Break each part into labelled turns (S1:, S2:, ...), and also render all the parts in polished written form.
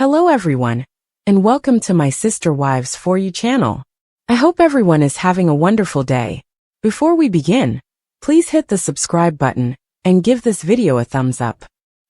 S1: Hello everyone, and welcome to my Sister Wives For You channel. I hope everyone is having a wonderful day. Before we begin, please hit the subscribe button and give this video a thumbs up.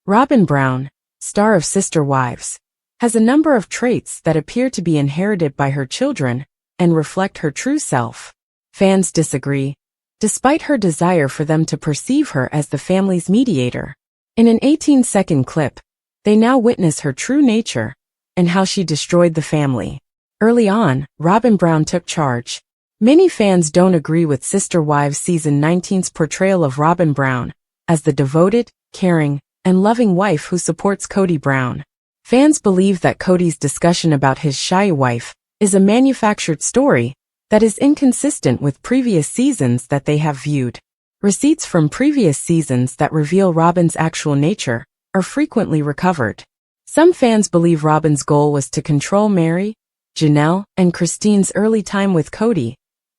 S1: Robyn Brown, star of Sister Wives, has a number of traits that appear to be inherited by her children and reflect her true self. Fans disagree, despite her desire for them to perceive her as the family's mediator. In an 18-second clip, they now witness her true nature and how she destroyed the family. Early on, Robyn Brown took charge. Many fans don't agree with Sister Wives Season 19's portrayal of Robyn Brown as the devoted, caring, and loving wife who supports Kody Brown. Fans believe that Kody's discussion about his shy wife is a manufactured story that is inconsistent with previous seasons that they have viewed. Receipts from previous seasons that reveal Robyn's actual nature are frequently recovered. Some fans believe Robyn's goal was to control Meri, Janelle, and Christine's early time with Kody,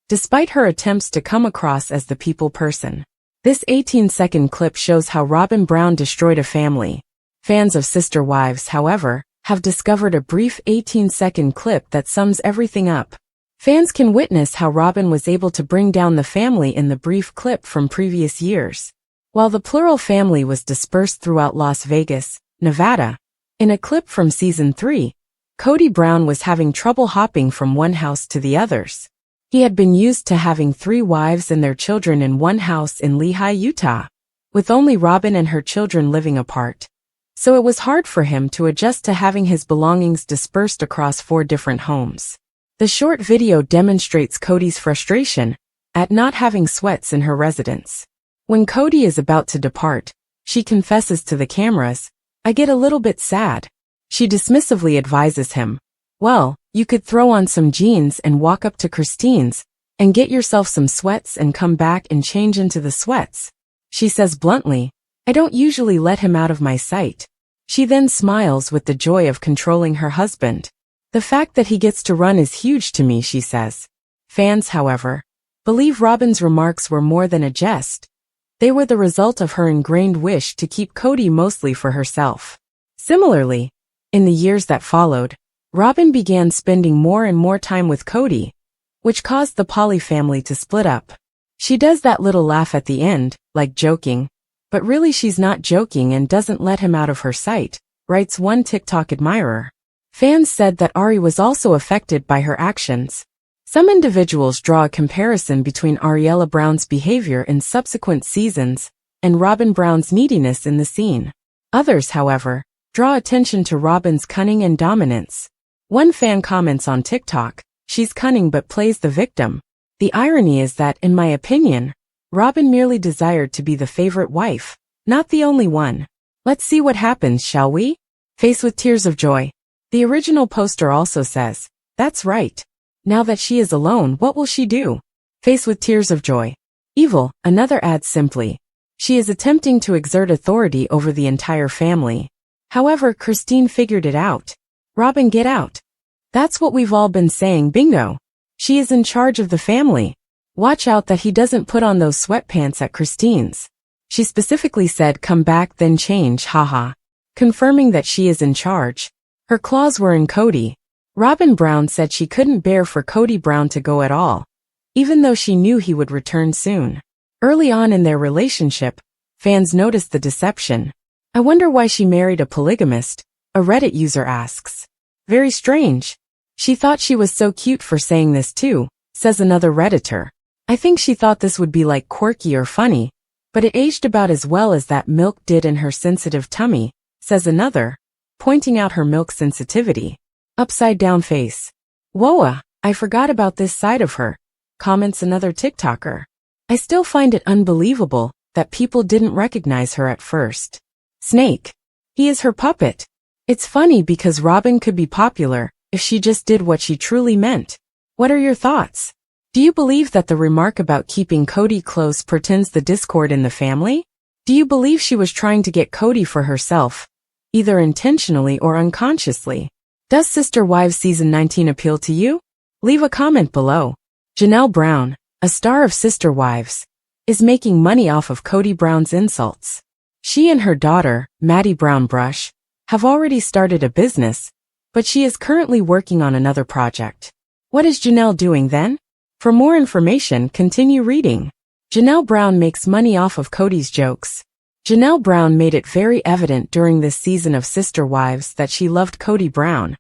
S1: despite her attempts to come across as the people person. This 18-second clip shows how Robyn Brown destroyed a family. Fans of Sister Wives, however, have discovered a brief 18-second clip that sums everything up. Fans can witness how Robyn was able to bring down the family in the brief clip from previous years. While the plural family was dispersed throughout Las Vegas, Nevada, in a clip from Season 3, Kody Brown was having trouble hopping from one house to the others. He had been used to having 3 wives and their children in one house in Lehi, Utah, with only Robyn and her children living apart. So it was hard for him to adjust to having his belongings dispersed across 4 different homes. The short video demonstrates Kody's frustration at not having sweats in her residence. When Kody is about to depart, she confesses to the cameras, "I get a little bit sad." She dismissively advises him, "Well, you could throw on some jeans and walk up to Christine's and get yourself some sweats and come back and change into the sweats." She says bluntly, "I don't usually let him out of my sight." She then smiles with the joy of controlling her husband. "The fact that he gets to run is huge to me," she says. Fans, however, believe Robyn's remarks were more than a jest. They were the result of her ingrained wish to keep Kody mostly for herself. Similarly, in the years that followed, Robyn began spending more and more time with Kody, which caused the Poly family to split up. She does that little laugh at the end, like joking, but really she's not joking and doesn't let him out of her sight, writes one TikTok admirer. Fans said that Ari was also affected by her actions. Some individuals draw a comparison between Ariella Brown's behavior in subsequent seasons and Robyn Brown's neediness in the scene. Others, however, draw attention to Robyn's cunning and dominance. One fan comments on TikTok, "She's cunning but plays the victim." The irony is that, in my opinion, Robyn merely desired to be the favorite wife, not the only one. Let's see what happens, shall we? Face with tears of joy. The original poster also says, "That's right. Now that she is alone, what will she do?" Face with tears of joy. Evil, another adds simply, "She is attempting to exert authority over the entire family." However, Christine figured it out. "Robyn, get out." That's what we've all been saying, bingo. She is in charge of the family. Watch out that he doesn't put on those sweatpants at Christine's. She specifically said, "Come back then change, haha." Confirming that she is in charge. Her claws were in Kody. Robyn Brown said she couldn't bear for Kody Brown to go at all, even though she knew he would return soon. Early on in their relationship, fans noticed the deception. "I wonder why she married a polygamist," a Reddit user asks. "Very strange. She thought she was so cute for saying this too," says another Redditor. "I think she thought this would be like quirky or funny, but it aged about as well as that milk did in her sensitive tummy," says another, pointing out her milk sensitivity. Upside down face. "Whoa, I forgot about this side of her," comments another TikToker. "I still find it unbelievable that people didn't recognize her at first." Snake. "He is her puppet. It's funny because Robyn could be popular if she just did what she truly meant." What are your thoughts? Do you believe that the remark about keeping Kody close portends the discord in the family? Do you believe she was trying to get Kody for herself, either intentionally or unconsciously? Does Sister Wives Season 19 appeal to you? Leave a comment below. Janelle Brown, a star of Sister Wives, is making money off of Kody Brown's insults. She and her daughter, Maddie Brown Brush, have already started a business but she is currently working on another project. What is Janelle doing then? For more information, continue reading. Janelle Brown makes money off of Cody's jokes. Janelle Brown made it very evident during this season of Sister Wives that she loved Cody Brown,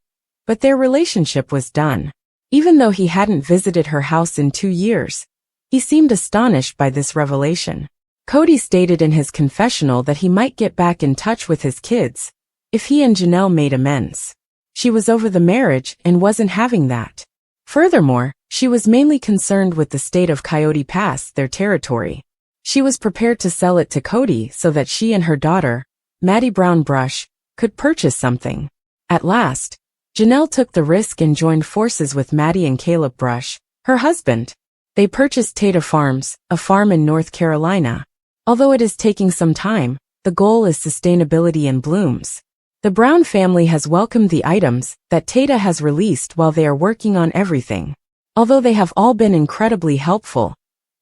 S1: but their relationship was done. Even though he hadn't visited her house in 2 years, he seemed astonished by this revelation. Cody stated in his confessional that he might get back in touch with his kids if he and Janelle made amends. She was over the marriage and wasn't having that. Furthermore, she was mainly concerned with the state of Coyote Pass, their territory. She was prepared to sell it to Cody so that she and her daughter, Maddie Brown Brush, could purchase something. At last, Janelle took the risk and joined forces with Maddie and Caleb Brush, her husband. They purchased Tata Farms, a farm in North Carolina. Although it is taking some time, the goal is sustainability and blooms. The Brown family has welcomed the items that Tata has released while they are working on everything. Although they have all been incredibly helpful,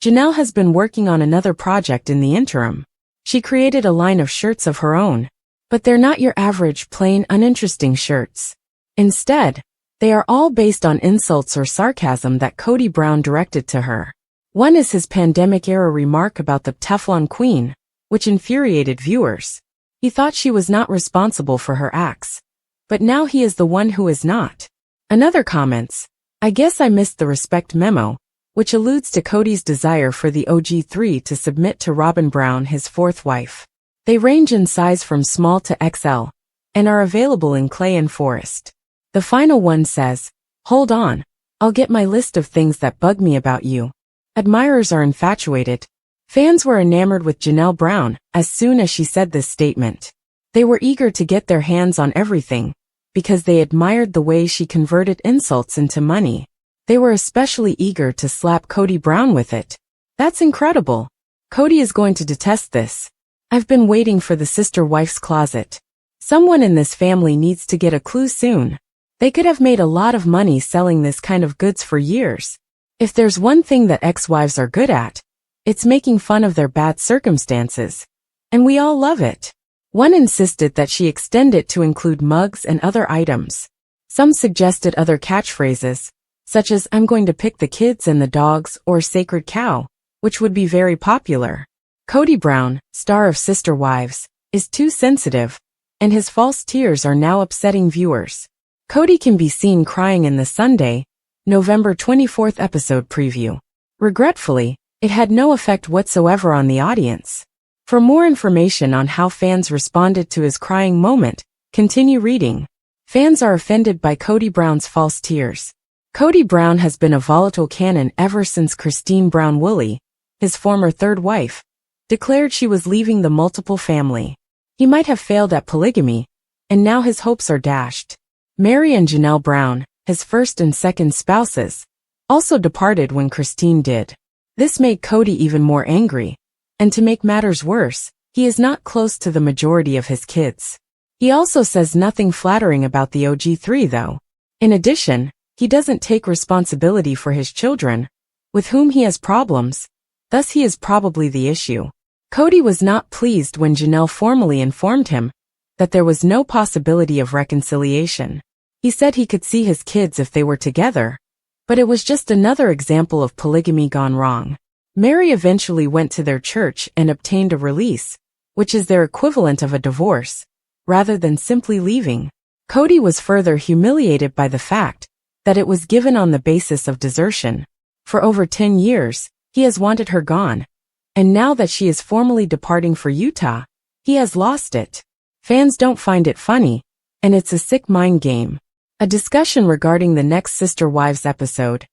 S1: Janelle has been working on another project in the interim. She created a line of shirts of her own, but they're not your average plain uninteresting shirts. Instead, they are all based on insults or sarcasm that Cody Brown directed to her. One is his pandemic-era remark about the Teflon Queen, which infuriated viewers. He thought she was not responsible for her acts, but now he is the one who is not. Another comments, "I guess I missed the respect memo," which alludes to Cody's desire for the OG3 to submit to Robyn Brown, his fourth wife. They range in size from small to XL, and are available in clay and forest. The final one says, "Hold on, I'll get my list of things that bug me about you." Admirers are infatuated. Fans were enamored with Janelle Brown as soon as she said this statement. They were eager to get their hands on everything, because they admired the way she converted insults into money. They were especially eager to slap Cody Brown with it. That's incredible. Cody is going to detest this. I've been waiting for the sister wife's closet. Someone in this family needs to get a clue soon. They could have made a lot of money selling this kind of goods for years. If there's one thing that ex-wives are good at, it's making fun of their bad circumstances. And we all love it. One insisted that she extend it to include mugs and other items. Some suggested other catchphrases, such as "I'm going to pick the kids and the dogs" or "sacred cow," which would be very popular. Cody Brown, star of Sister Wives, is too sensitive, and his false tears are now upsetting viewers. Cody can be seen crying in the Sunday, November 24th episode preview. Regretfully, it had no effect whatsoever on the audience. For more information on how fans responded to his crying moment, continue reading. Fans are offended by Cody Brown's false tears. Cody Brown has been a volatile canon ever since Christine Brown Woolley, his former third wife, declared she was leaving the multiple family. He might have failed at polygamy, and now his hopes are dashed. Mary and Janelle Brown, his first and second spouses, also departed when Christine did. This made Cody even more angry, and to make matters worse, he is not close to the majority of his kids. He also says nothing flattering about the OG3 though. In addition, he doesn't take responsibility for his children, with whom he has problems, thus he is probably the issue. Cody was not pleased when Janelle formally informed him that there was no possibility of reconciliation. He said he could see his kids if they were together, but it was just another example of polygamy gone wrong. Mary eventually went to their church and obtained a release, which is their equivalent of a divorce, rather than simply leaving. Cody was further humiliated by the fact that it was given on the basis of desertion. For over 10 years, he has wanted her gone, and now that she is formally departing for Utah, he has lost it. Fans don't find it funny, and it's a sick mind game. A discussion regarding the next Sister Wives episode,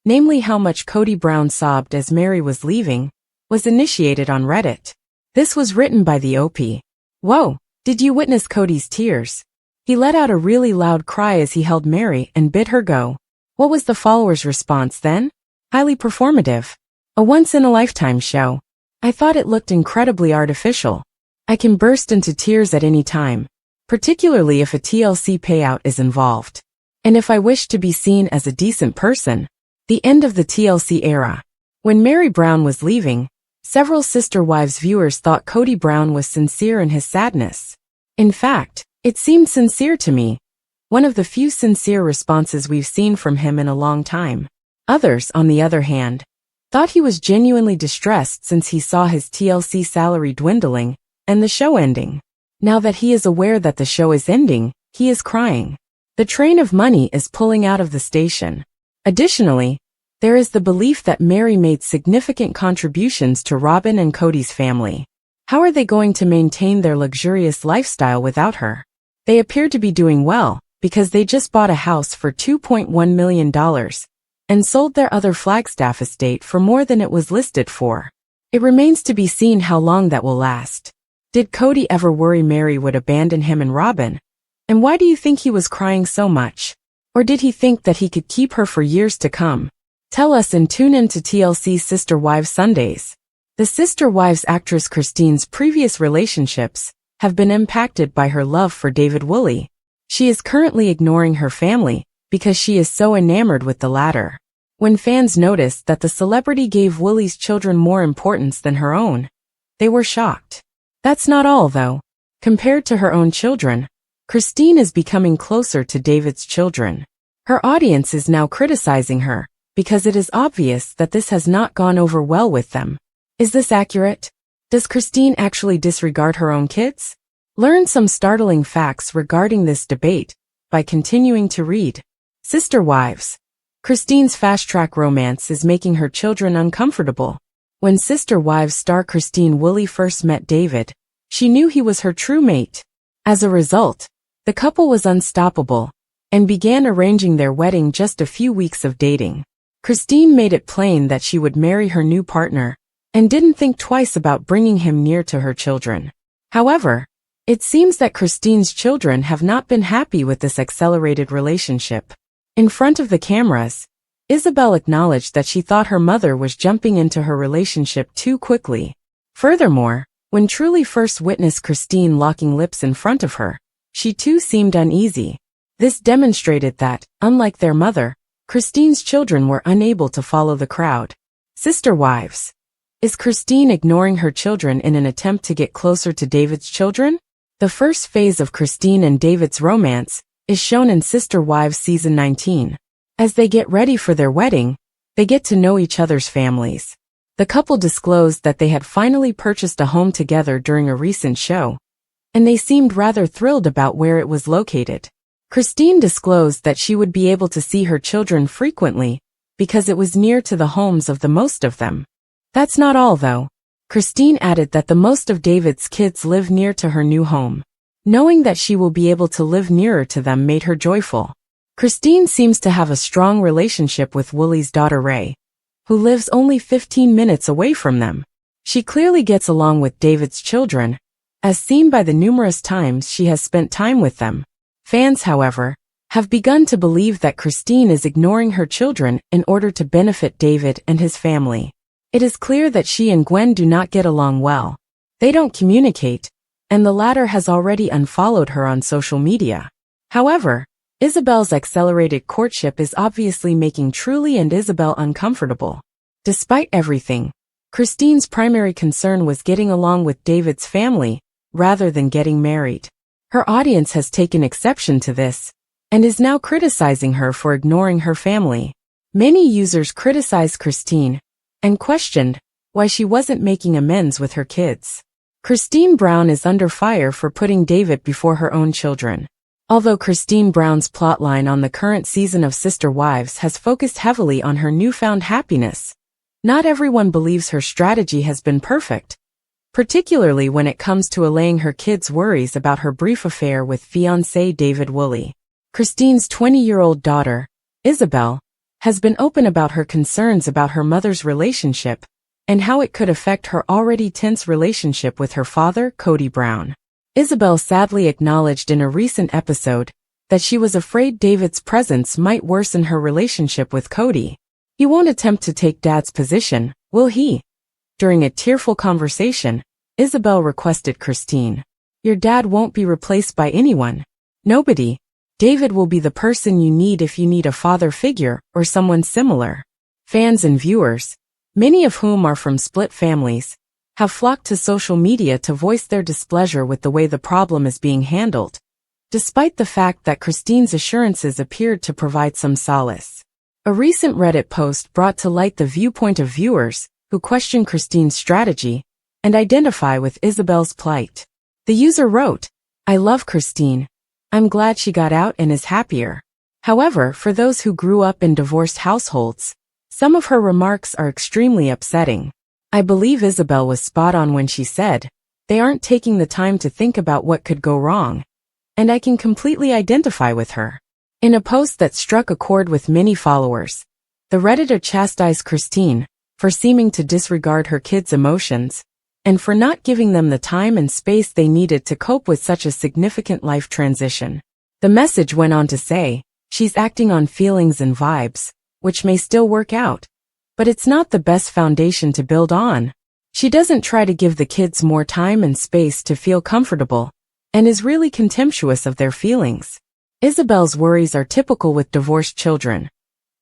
S1: namely how much Cody Brown sobbed as Mary was leaving, was initiated on Reddit. This was written by the OP. Whoa, did you witness Cody's tears? He let out a really loud cry as he held Mary and bid her go. What was the followers' response then? Highly performative. A once-in-a-lifetime show. I thought it looked incredibly artificial. I can burst into tears at any time, particularly if a TLC payout is involved. And if I wish to be seen as a decent person. The end of the TLC era. When Mary Brown was leaving, several Sister Wives viewers thought Cody Brown was sincere in his sadness. In fact, it seemed sincere to me. one of the few sincere responses we've seen from him in a long time. Others, on the other hand, thought he was genuinely distressed since he saw his TLC salary dwindling and the show ending. Now that he is aware that the show is ending, he is crying. The train of money is pulling out of the station. Additionally, there is the belief that Mary made significant contributions to Robyn and Cody's family. How are they going to maintain their luxurious lifestyle without her? They appear to be doing well, because they just bought a house for $2.1 million and sold their other Flagstaff estate for more than it was listed for. It remains to be seen how long that will last. Did Cody ever worry Mary would abandon him and Robyn? And why do you think he was crying so much? Or did he think that he could keep her for years to come? Tell us and tune in to TLC Sister Wives Sundays. The Sister Wives actress Christine's previous relationships have been impacted by her love for David Woolley. She is currently ignoring her family because she is so enamored with the latter. When fans noticed that the celebrity gave Woolley's children more importance than her own, they were shocked. That's not all, though. Compared to her own children, Christine is becoming closer to David's children. Her audience is now criticizing her because it is obvious that this has not gone over well with them. Is this accurate? Does Christine actually disregard her own kids? Learn some startling facts regarding this debate by continuing to read. Sister Wives. Christine's fast-track romance is making her children uncomfortable. When Sister Wives star Christine Woolley first met David, she knew he was her true mate. As a result, the couple was unstoppable and began arranging their wedding just a few weeks of dating. Christine made it plain that she would marry her new partner and didn't think twice about bringing him near to her children. However, it seems that Christine's children have not been happy with this accelerated relationship. In front of the cameras, Isabel acknowledged that she thought her mother was jumping into her relationship too quickly. Furthermore, when Truly first witnessed Christine locking lips in front of her, she too seemed uneasy. This demonstrated that, unlike their mother, Christine's children were unable to follow the crowd. Sister Wives. Is Christine ignoring her children in an attempt to get closer to David's children? The first phase of Christine and David's romance is shown in Sister Wives Season 19. As they get ready for their wedding, they get to know each other's families. The couple disclosed that they had finally purchased a home together during a recent show, and they seemed rather thrilled about where it was located. Christine disclosed that she would be able to see her children frequently because it was near to the homes of the most of them. That's not all, though. Christine added that the most of David's kids live near to her new home. Knowing that she will be able to live nearer to them made her joyful. Christine seems to have a strong relationship with Woolley's daughter Ray, who lives only 15 minutes away from them. She clearly gets along with David's children, as seen by the numerous times she has spent time with them. Fans, however, have begun to believe that Christine is ignoring her children in order to benefit David and his family. It is clear that she and Gwen do not get along well. They don't communicate, and the latter has already unfollowed her on social media. However, Isabel's accelerated courtship is obviously making Truly and Isabel uncomfortable. Despite everything, Christine's primary concern was getting along with David's family, rather than getting married. Her audience has taken exception to this, and is now criticizing her for ignoring her family. Many users criticized Christine, and questioned why she wasn't making amends with her kids. Christine Brown is under fire for putting David before her own children. Although Christine Brown's plotline on the current season of Sister Wives has focused heavily on her newfound happiness, not everyone believes her strategy has been perfect, particularly when it comes to allaying her kids' worries about her brief affair with fiancé David Woolley. Christine's 20-year-old daughter, Isabel, has been open about her concerns about her mother's relationship and how it could affect her already tense relationship with her father, Cody Brown. Isabel sadly acknowledged in a recent episode that she was afraid David's presence might worsen her relationship with Cody. He won't attempt to take Dad's position, will he? During a tearful conversation, Isabel requested Christine, "Your dad won't be replaced by anyone. Nobody. David will be the person you need if you need a father figure or someone similar." Fans and viewers, many of whom are from split families, have flocked to social media to voice their displeasure with the way the problem is being handled. despite the fact that Christine's assurances appeared to provide some solace. A recent Reddit post brought to light the viewpoint of viewers who question Christine's strategy and identify with Isabel's plight. The user wrote, "I love Christine. I'm glad she got out and is happier." However, for those who grew up in divorced households, some of her remarks are extremely upsetting. I believe Isabel was spot on when she said, "They aren't taking the time to think about what could go wrong," and I can completely identify with her. In a post that struck a chord with many followers, the Redditor chastised Christine for seeming to disregard her kids' emotions and for not giving them the time and space they needed to cope with such a significant life transition. The message went on to say, "She's acting on feelings and vibes, which may still work out, but it's not the best foundation to build on. She doesn't try to give the kids more time and space to feel comfortable, and is really contemptuous of their feelings." Isabel's worries are typical with divorced children,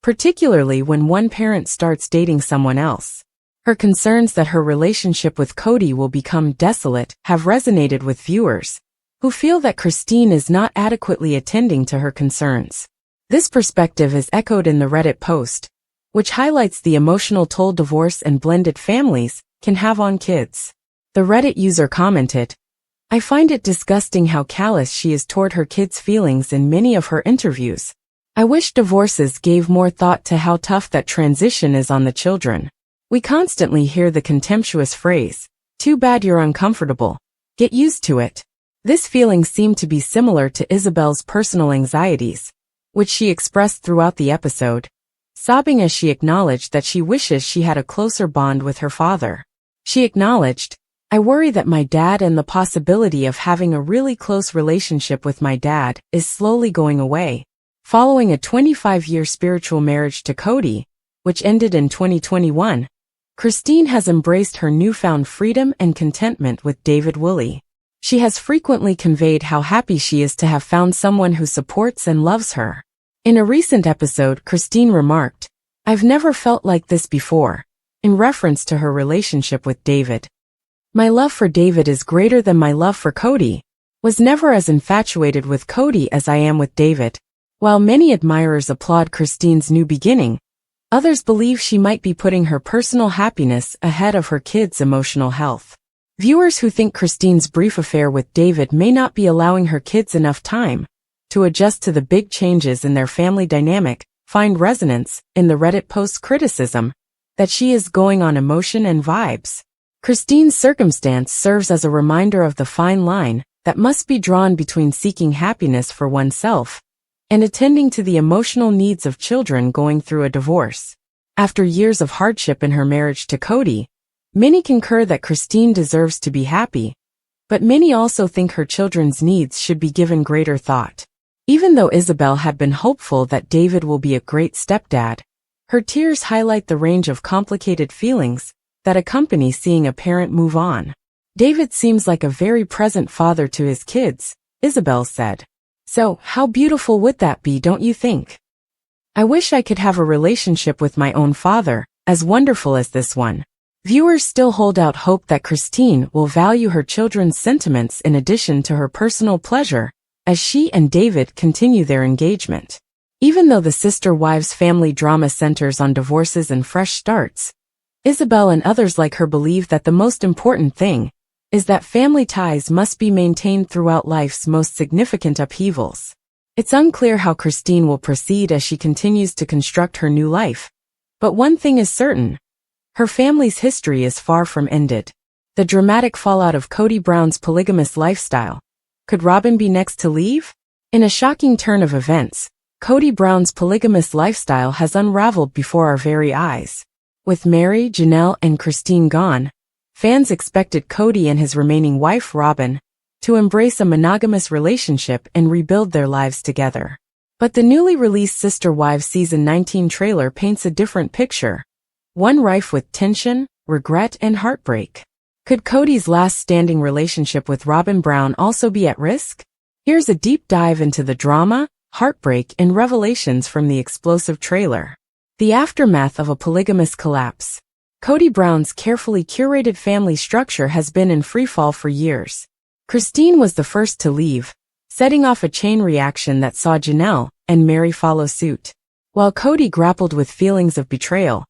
S1: particularly when one parent starts dating someone else. Her concerns that her relationship with Cody will become desolate have resonated with viewers, who feel that Christine is not adequately attending to her concerns. This perspective is echoed in the Reddit post, which highlights the emotional toll divorce and blended families can have on kids. The Reddit user commented, "I find it disgusting how callous she is toward her kids' feelings in many of her interviews. I wish divorces gave more thought to how tough that transition is on the children. We constantly hear the contemptuous phrase, 'Too bad you're uncomfortable. Get used to it.'" This feeling seemed to be similar to Isabel's personal anxieties, which she expressed throughout the episode, sobbing as she acknowledged that she wishes she had a closer bond with her father. She acknowledged, "I worry that my dad and the possibility of having a really close relationship with my dad is slowly going away." Following a 25-year spiritual marriage to Cody, which ended in 2021, Christine has embraced her newfound freedom and contentment with David Woolley. She has frequently conveyed how happy she is to have found someone who supports and loves her. In a recent episode, Christine remarked, "I've never felt like this before," in reference to her relationship with David. "My love for David is greater than my love for Cody. Was never as infatuated with Cody as I am with David." While many admirers applaud Christine's new beginning, others believe she might be putting her personal happiness ahead of her kids' emotional health. Viewers who think Christine's brief affair with David may not be allowing her kids enough time to adjust to the big changes in their family dynamic find resonance in the Reddit post's criticism that she is going on emotion and vibes. Christine's circumstance serves as a reminder of the fine line that must be drawn between seeking happiness for oneself and attending to the emotional needs of children going through a divorce. After years of hardship in her marriage to Cody, many concur that Christine deserves to be happy, but many also think her children's needs should be given greater thought. Even though Isabel had been hopeful that David will be a great stepdad, her tears highlight the range of complicated feelings that accompany seeing a parent move on. "David seems like a very present father to his kids," Isabel said. "So, how beautiful would that be, don't you think? I wish I could have a relationship with my own father, as wonderful as this one." Viewers still hold out hope that Christine will value her children's sentiments in addition to her personal pleasure, as she and David continue their engagement. Even though the Sister Wives family drama centers on divorces and fresh starts, Isabel and others like her believe that the most important thing is that family ties must be maintained throughout life's most significant upheavals. It's unclear how Christine will proceed as she continues to construct her new life, but one thing is certain: her family's history is far from ended. The dramatic fallout of Cody Brown's polygamous lifestyle. Could Robyn be next to leave? In a shocking turn of events, Cody Brown's polygamous lifestyle has unraveled before our very eyes. With Mary, Janelle, and Christine gone, fans expected Cody and his remaining wife, Robyn, to embrace a monogamous relationship and rebuild their lives together. But the newly released Sister Wives Season 19 trailer paints a different picture, one rife with tension, regret, and heartbreak. Could Cody's last standing relationship with Robyn Brown also be at risk? Here's a deep dive into the drama, heartbreak, and revelations from the explosive trailer. The aftermath of a polygamous collapse. Cody Brown's carefully curated family structure has been in freefall for years. Christine was the first to leave, setting off a chain reaction that saw Janelle and Mary follow suit. While Cody grappled with feelings of betrayal,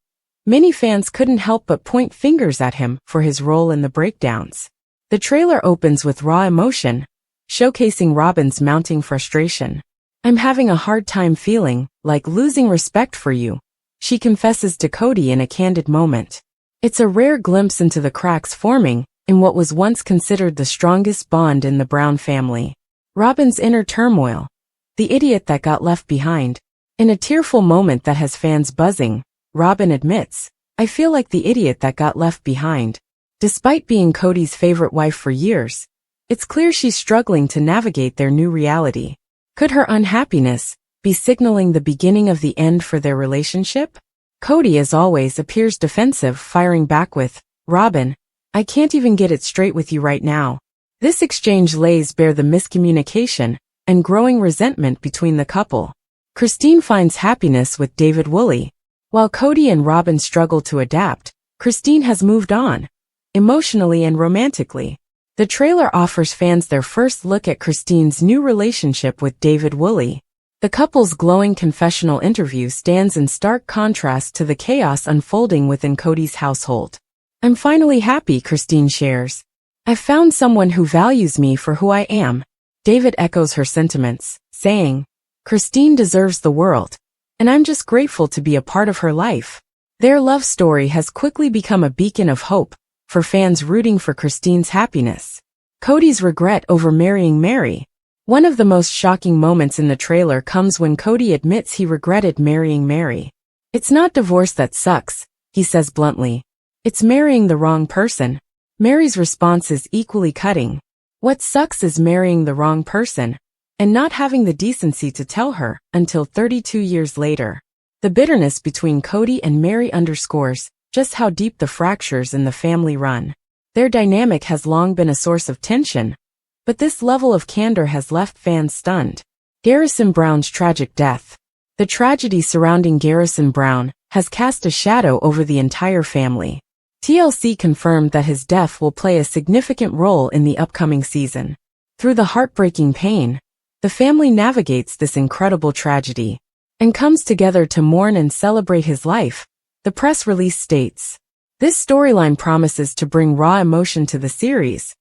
S1: many fans couldn't help but point fingers at him for his role in the breakdowns. The trailer opens with raw emotion, showcasing Robyn's mounting frustration. "I'm having a hard time feeling like losing respect for you," she confesses to Cody in a candid moment. It's a rare glimpse into the cracks forming in what was once considered the strongest bond in the Brown family. Robyn's inner turmoil, the idiot that got left behind. In a tearful moment that has fans buzzing, Robyn admits, "I feel like the idiot that got left behind." Despite being Cody's favorite wife for years, it's clear she's struggling to navigate their new reality. Could her unhappiness be signaling the beginning of the end for their relationship? Cody, as always, appears defensive, firing back with, "Robyn, I can't even get it straight with you right now." This exchange lays bare the miscommunication and growing resentment between the couple. Christine finds happiness with David Woolley. While Cody and Robyn struggle to adapt, Christine has moved on, emotionally and romantically. The trailer offers fans their first look at Christine's new relationship with David Woolley. The couple's glowing confessional interview stands in stark contrast to the chaos unfolding within Cody's household. "I'm finally happy," Christine shares. "I've found someone who values me for who I am." David echoes her sentiments, saying, "Christine deserves the world, and I'm just grateful to be a part of her life." Their love story has quickly become a beacon of hope for fans rooting for Christine's happiness. Cody's regret over marrying Mary. One of the most shocking moments in the trailer comes when Cody admits he regretted marrying Mary. "It's not divorce that sucks," he says bluntly. "It's marrying the wrong person." Mary's response is equally cutting. "What sucks is marrying the wrong person, and not having the decency to tell her until 32 years later." The bitterness between Cody and Mary underscores just how deep the fractures in the family run. Their dynamic has long been a source of tension, but this level of candor has left fans stunned. Garrison Brown's tragic death. The tragedy surrounding Garrison Brown has cast a shadow over the entire family. TLC confirmed that his death will play a significant role in the upcoming season. Through the heartbreaking pain, the family navigates this incredible tragedy and comes together to mourn and celebrate his life, the press release states. This storyline promises to bring raw emotion to the series,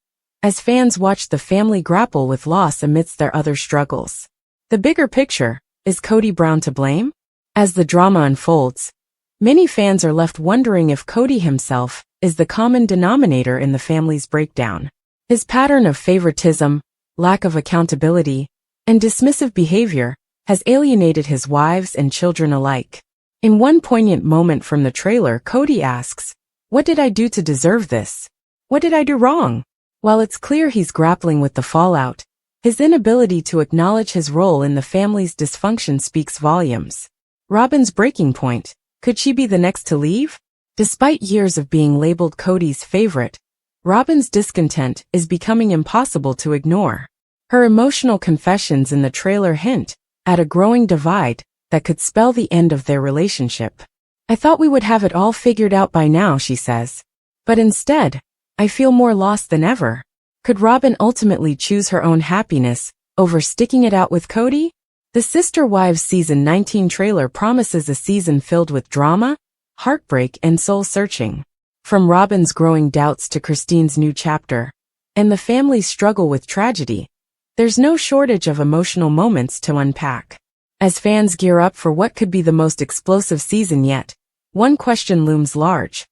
S1: as fans watch the family grapple with loss amidst their other struggles. The bigger picture, is Cody Brown to blame? As the drama unfolds, many fans are left wondering if Cody himself is the common denominator in the family's breakdown. His pattern of favoritism, lack of accountability, and dismissive behavior has alienated his wives and children alike. In one poignant moment from the trailer, Cody asks, "What did I do to deserve this? What did I do wrong?" While it's clear he's grappling with the fallout, his inability to acknowledge his role in the family's dysfunction speaks volumes. Robyn's breaking point. Could she be the next to leave? Despite years of being labeled Cody's favorite, Robyn's discontent is becoming impossible to ignore. Her emotional confessions in the trailer hint at a growing divide that could spell the end of their relationship. "I thought we would have it all figured out by now," she says. "But instead, I feel more lost than ever." Could Robyn ultimately choose her own happiness over sticking it out with Cody? The Sister Wives Season 19 trailer promises a season filled with drama, heartbreak, and soul-searching. From Robyn's growing doubts to Christine's new chapter, and the family's struggle with tragedy, there's no shortage of emotional moments to unpack. As fans gear up for what could be the most explosive season yet, one question looms large.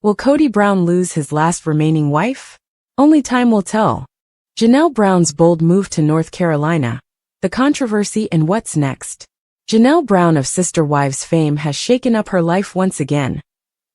S1: Will Cody Brown lose his last remaining wife? Only time will tell. Janelle Brown's bold move to North Carolina, the controversy and what's next. Janelle Brown of Sister Wives fame has shaken up her life once again,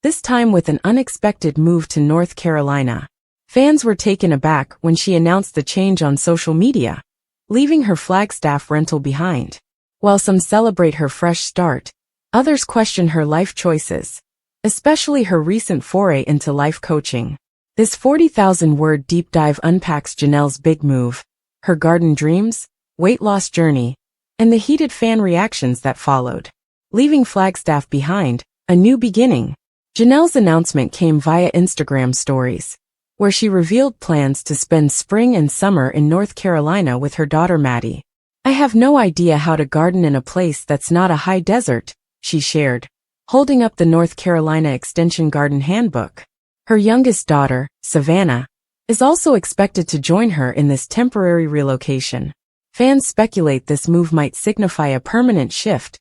S1: this time with an unexpected move to North Carolina. Fans were taken aback when she announced the change on social media, leaving her Flagstaff rental behind. While some celebrate her fresh start, others question her life choices, especially her recent foray into life coaching. This 40,000-word deep dive unpacks Janelle's big move, her garden dreams, weight loss journey, and the heated fan reactions that followed. Leaving Flagstaff behind, a new beginning. Janelle's announcement came via Instagram stories, where she revealed plans to spend spring and summer in North Carolina with her daughter Maddie. "I have no idea how to garden in a place that's not a high desert," she shared, holding up the North Carolina Extension Garden Handbook. Her youngest daughter, Savannah, is also expected to join her in this temporary relocation. Fans speculate this move might signify a permanent shift,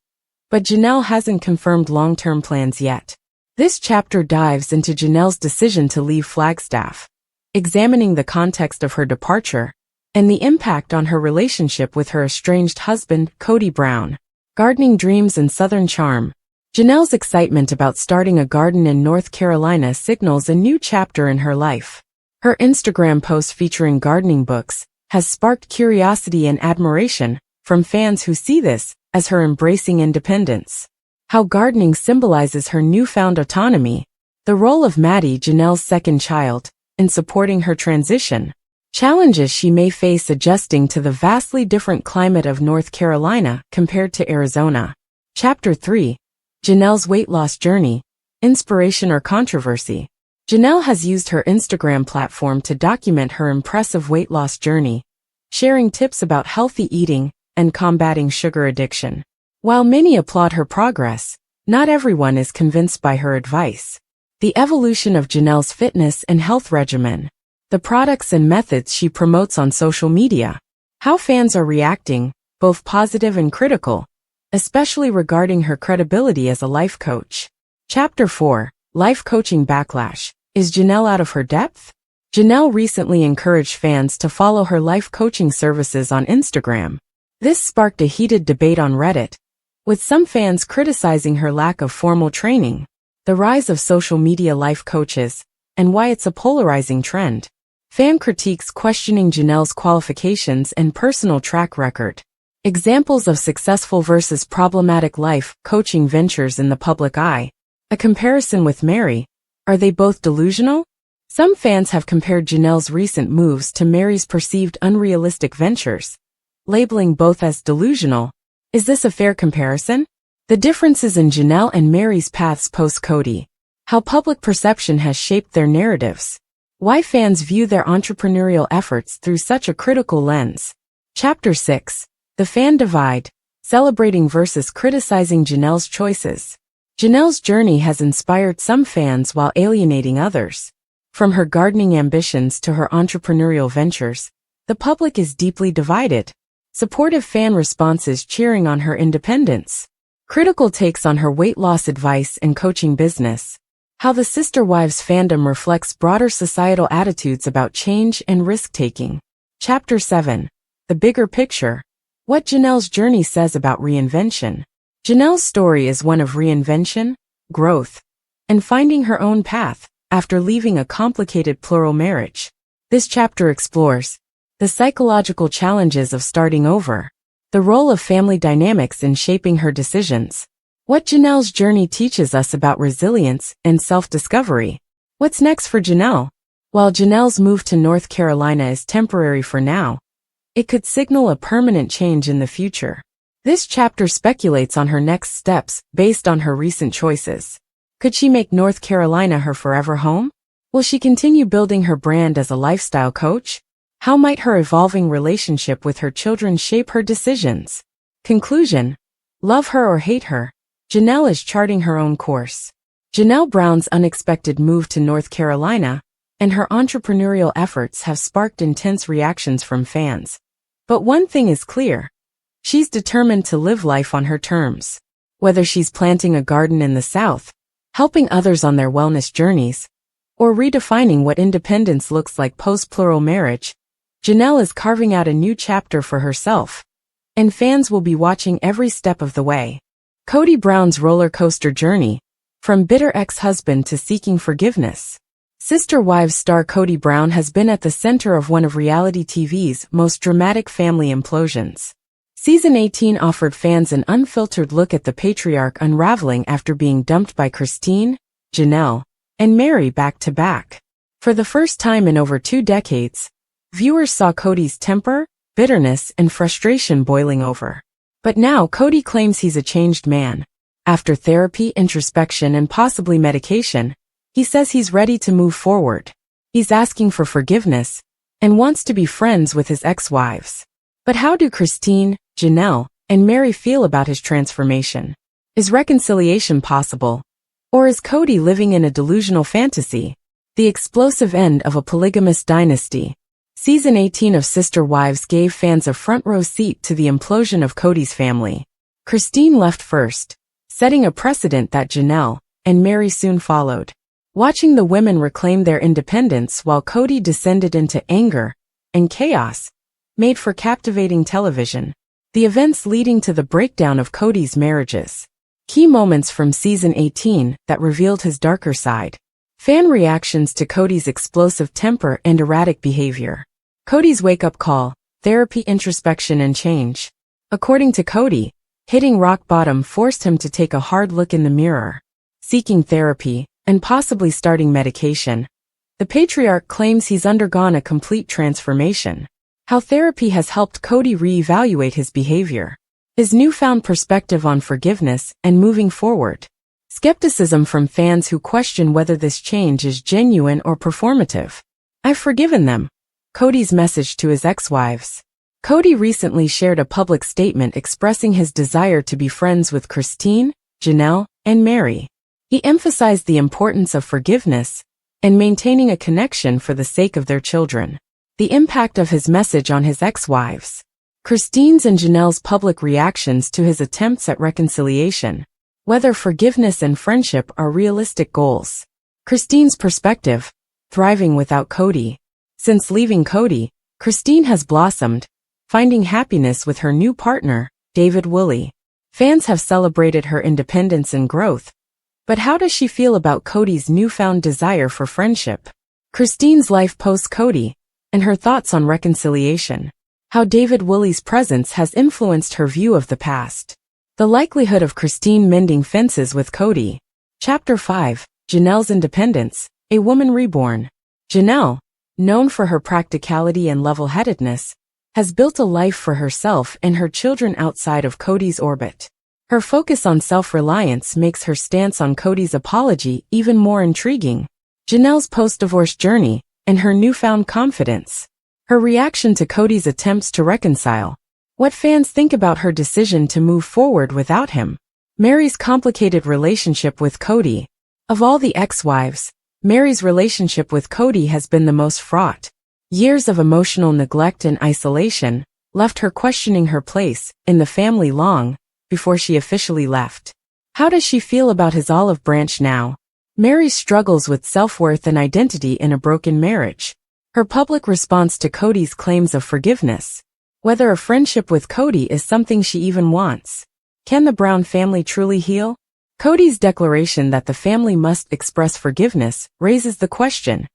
S1: but Janelle hasn't confirmed long-term plans yet. This chapter dives into Janelle's decision to leave Flagstaff, examining the context of her departure and the impact on her relationship with her estranged husband, Cody Brown. Gardening dreams and Southern charm. Janelle's excitement about starting a garden in North Carolina signals a new chapter in her life. Her Instagram post featuring gardening books has sparked curiosity and admiration from fans who see this as her embracing independence. How gardening symbolizes her newfound autonomy. The role of Maddie, Janelle's second child, in supporting her transition. Challenges she may face adjusting to the vastly different climate of North Carolina compared to Arizona. Chapter 3. Janelle's weight loss journey. Inspiration or controversy. Janelle has used her Instagram platform to document her impressive weight loss journey, sharing tips about healthy eating and combating sugar addiction. While many applaud her progress, not everyone is convinced by her advice. The evolution of Janelle's fitness and health regimen. The products and methods she promotes on social media. How fans are reacting, both positive and critical, especially regarding her credibility as a life coach. Chapter 4. Life coaching backlash. Is Janelle out of her depth? Janelle recently encouraged fans to follow her life coaching services on Instagram. This sparked a heated debate on Reddit, with some fans criticizing her lack of formal training. The rise of social media life coaches, and why it's a polarizing trend. Fan critiques questioning Janelle's qualifications and personal track record. Examples of successful versus problematic life coaching ventures in the public eye. A comparison with Mary. Are they both delusional? Some fans have compared Janelle's recent moves to Mary's perceived unrealistic ventures, labeling both as delusional. Is this a fair comparison? The differences in Janelle and Mary's paths post-Cody. How public perception has shaped their narratives. Why fans view their entrepreneurial efforts through such a critical lens. Chapter 6. The Fan Divide. Celebrating versus criticizing Janelle's choices. Janelle's journey has inspired some fans while alienating others. From her gardening ambitions to her entrepreneurial ventures, the public is deeply divided. Supportive fan responses cheering on her independence. Critical takes on her weight loss advice and coaching business. How the Sister Wives fandom reflects broader societal attitudes about change and risk-taking. Chapter 7. The Bigger Picture. What Janelle's journey says about reinvention. Janelle's story is one of reinvention, growth, and finding her own path after leaving a complicated plural marriage. This chapter explores the psychological challenges of starting over, the role of family dynamics in shaping her decisions, what Janelle's journey teaches us about resilience and self-discovery. What's next for Janelle? While Janelle's move to North Carolina is temporary for now, it could signal a permanent change in the future. This chapter speculates on her next steps based on her recent choices. Could she make North Carolina her forever home? Will she continue building her brand as a lifestyle coach? How might her evolving relationship with her children shape her decisions? Conclusion. Love her or hate her, Janelle is charting her own course. Janelle Brown's unexpected move to North Carolina and her entrepreneurial efforts have sparked intense reactions from fans. But one thing is clear. She's determined to live life on her terms. Whether she's planting a garden in the South, helping others on their wellness journeys, or redefining what independence looks like post-plural marriage, Janelle is carving out a new chapter for herself, and fans will be watching every step of the way. Cody Brown's roller coaster journey, from bitter ex-husband to seeking forgiveness. Sister Wives star Cody Brown has been at the center of one of reality TV's most dramatic family implosions. Season 18 offered fans an unfiltered look at the patriarch unraveling after being dumped by Christine, Janelle, and Mary back-to-back. For the first time in over 2 decades, viewers saw Cody's temper, bitterness, and frustration boiling over. But now Cody claims he's a changed man. After therapy, introspection, and possibly medication, he says he's ready to move forward. He's asking for forgiveness and wants to be friends with his ex-wives. But how do Christine, Janelle, and Mary feel about his transformation? Is reconciliation possible? Or is Cody living in a delusional fantasy? The explosive end of a polygamous dynasty. Season 18 of Sister Wives gave fans a front-row seat to the implosion of Cody's family. Christine left first, setting a precedent that Janelle and Mary soon followed. Watching the women reclaim their independence while Cody descended into anger and chaos made for captivating television. The events leading to the breakdown of Cody's marriages. Key moments from Season 18 that revealed his darker side. Fan reactions to Cody's explosive temper and erratic behavior. Cody's wake-up call, therapy, introspection, and change. According to Cody, hitting rock bottom forced him to take a hard look in the mirror. Seeking therapy, and possibly starting medication. The patriarch claims he's undergone a complete transformation. How therapy has helped Cody reevaluate his behavior. His newfound perspective on forgiveness and moving forward. Skepticism from fans who question whether this change is genuine or performative. I've forgiven them. Cody's message to his ex-wives. Cody recently shared a public statement expressing his desire to be friends with Christine, Janelle, and Mary. He emphasized the importance of forgiveness and maintaining a connection for the sake of their children. The impact of his message on his ex-wives. Christine's and Janelle's public reactions to his attempts at reconciliation. Whether forgiveness and friendship are realistic goals. Christine's perspective. Thriving without Cody. Since leaving Cody, Christine has blossomed, finding happiness with her new partner, David Woolley. Fans have celebrated her independence and growth. But how does she feel about Cody's newfound desire for friendship? Christine's life post-Cody, and her thoughts on reconciliation. How David Woolley's presence has influenced her view of the past. The likelihood of Christine mending fences with Cody. Chapter 5, Janelle's Independence, a Woman Reborn. Janelle, known for her practicality and level-headedness, has built a life for herself and her children outside of Cody's orbit. Her focus on self-reliance makes her stance on Cody's apology even more intriguing. Janelle's post-divorce journey and her newfound confidence. Her reaction to Cody's attempts to reconcile. What fans think about her decision to move forward without him. Mary's complicated relationship with Cody. Of all the ex-wives, Mary's relationship with Cody has been the most fraught. Years of emotional neglect and isolation left her questioning her place in the family long before she officially left. How does she feel about his olive branch now? Mary struggles with self-worth and identity in a broken marriage. Her public response to Cody's claims of forgiveness. Whether a friendship with Cody is something she even wants. Can the Brown family truly heal? Cody's declaration that the family must express forgiveness raises the question.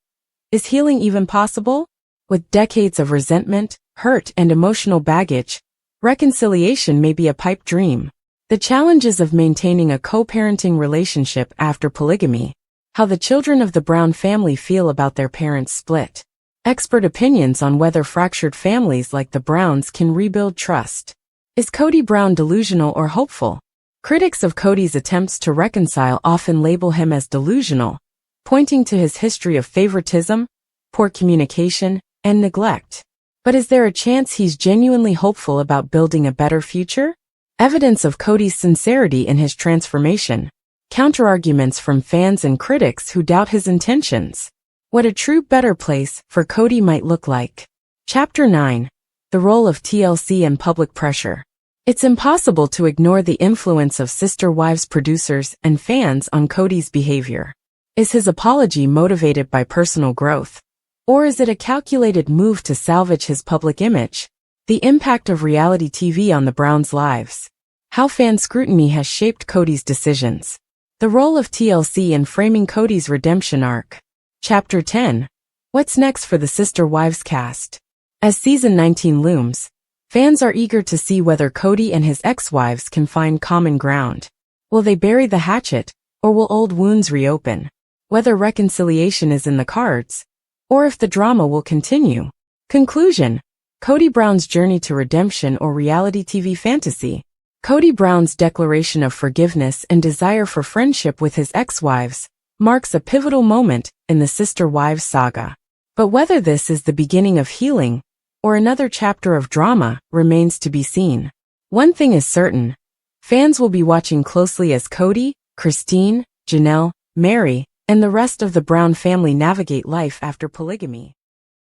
S1: Is healing even possible? With decades of resentment, hurt, and emotional baggage, reconciliation may be a pipe dream. The challenges of maintaining a co-parenting relationship after polygamy. How the children of the Brown family feel about their parents' split. Expert opinions on whether fractured families like the Browns can rebuild trust. Is Cody Brown delusional or hopeful? Critics of Cody's attempts to reconcile often label him as delusional, pointing to his history of favoritism, poor communication, and neglect. But is there a chance he's genuinely hopeful about building a better future? Evidence of Cody's sincerity in his transformation. Counterarguments from fans and critics who doubt his intentions. What a true better place for Cody might look like. Chapter 9. The Role of TLC and Public Pressure. It's impossible to ignore the influence of Sister Wives producers and fans on Cody's behavior. Is his apology motivated by personal growth? Or is it a calculated move to salvage his public image? The impact of reality TV on the Browns' lives. How fan scrutiny has shaped Cody's decisions. The role of TLC in framing Cody's redemption arc. Chapter 10. What's next for the Sister Wives cast? As Season 19 looms, fans are eager to see whether Cody and his ex-wives can find common ground. Will they bury the hatchet, or will old wounds reopen? Whether reconciliation is in the cards, or if the drama will continue. Conclusion. Cody Brown's journey to redemption or reality TV fantasy. Cody Brown's declaration of forgiveness and desire for friendship with his ex-wives marks a pivotal moment in the Sister Wives saga. But whether this is the beginning of healing or another chapter of drama remains to be seen. One thing is certain, fans will be watching closely as Cody, Christine, Janelle, Mary, and the rest of the Brown family navigate life after polygamy.